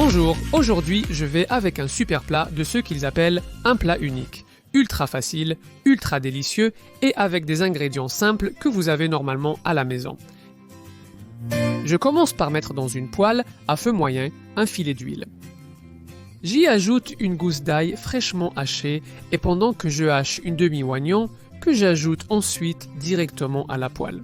Bonjour, aujourd'hui je vais avec un super plat de ce qu'ils appellent un plat unique. Ultra facile, ultra délicieux et avec des ingrédients simples que vous avez normalement à la maison. Je commence par mettre dans une poêle, à feu moyen, un filet d'huile. J'y ajoute une gousse d'ail fraîchement hachée et pendant que je hache une demi-oignon, que j'ajoute ensuite directement à la poêle.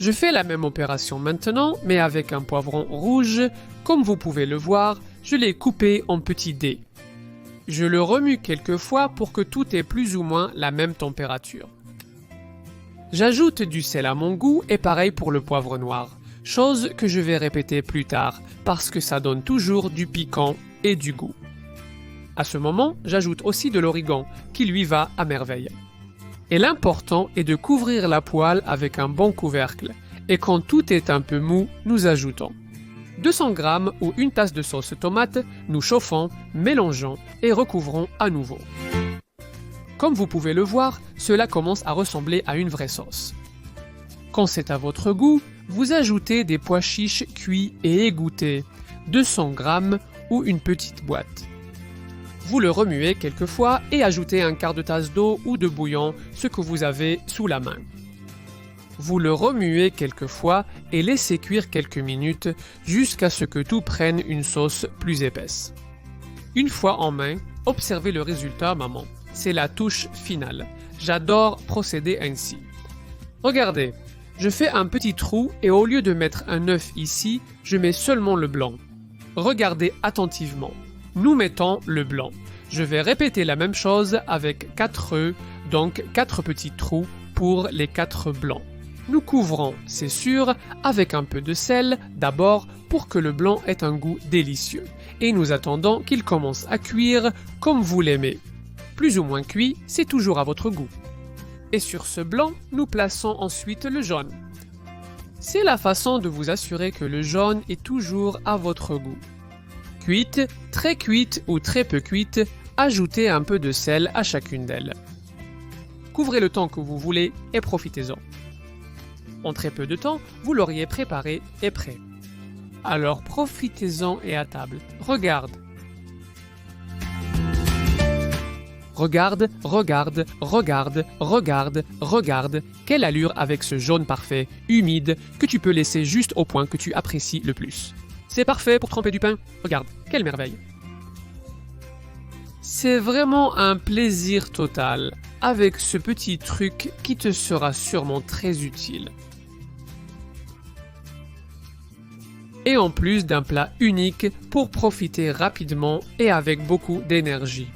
Je fais la même opération maintenant, mais avec un poivron rouge. Comme vous pouvez le voir, je l'ai coupé en petits dés. Je le remue quelques fois pour que tout ait plus ou moins la même température. J'ajoute du sel à mon goût et pareil pour le poivre noir, chose que je vais répéter plus tard parce que ça donne toujours du piquant et du goût. À ce moment, j'ajoute aussi de l'origan qui lui va à merveille. Et l'important est de couvrir la poêle avec un bon couvercle. Et quand tout est un peu mou, nous ajoutons 200 g ou une tasse de sauce tomate, nous chauffons, mélangeons et recouvrons à nouveau. Comme vous pouvez le voir, cela commence à ressembler à une vraie sauce. Quand c'est à votre goût, vous ajoutez des pois chiches cuits et égouttés, 200 g ou une petite boîte. Vous le remuez quelques fois et ajoutez un quart de tasse d'eau ou de bouillon, ce que vous avez sous la main. Vous le remuez quelques fois et laissez cuire quelques minutes jusqu'à ce que tout prenne une sauce plus épaisse. Une fois en main, observez le résultat, maman. C'est la touche finale. J'adore procéder ainsi. Regardez, je fais un petit trou et au lieu de mettre un œuf ici, je mets seulement le blanc. Regardez attentivement. Nous mettons le blanc. Je vais répéter la même chose avec 4 œufs, donc 4 petits trous pour les 4 blancs. Nous couvrons, c'est sûr, avec un peu de sel d'abord pour que le blanc ait un goût délicieux. Et nous attendons qu'il commence à cuire comme vous l'aimez. Plus ou moins cuit, c'est toujours à votre goût. Et sur ce blanc, nous plaçons ensuite le jaune. C'est la façon de vous assurer que le jaune est toujours à votre goût. Cuite, très cuite ou très peu cuite, ajoutez un peu de sel à chacune d'elles. Couvrez le temps que vous voulez et profitez-en. En très peu de temps, vous l'auriez préparé et prêt. Alors profitez-en et à table. Regarde. Regarde, regarde, regarde, regarde, regarde. Quelle allure avec ce jaune parfait, humide, que tu peux laisser juste au point que tu apprécies le plus. C'est parfait pour tremper du pain. Regarde, quelle merveille. C'est vraiment un plaisir total avec ce petit truc qui te sera sûrement très utile. Et en plus d'un plat unique pour profiter rapidement et avec beaucoup d'énergie.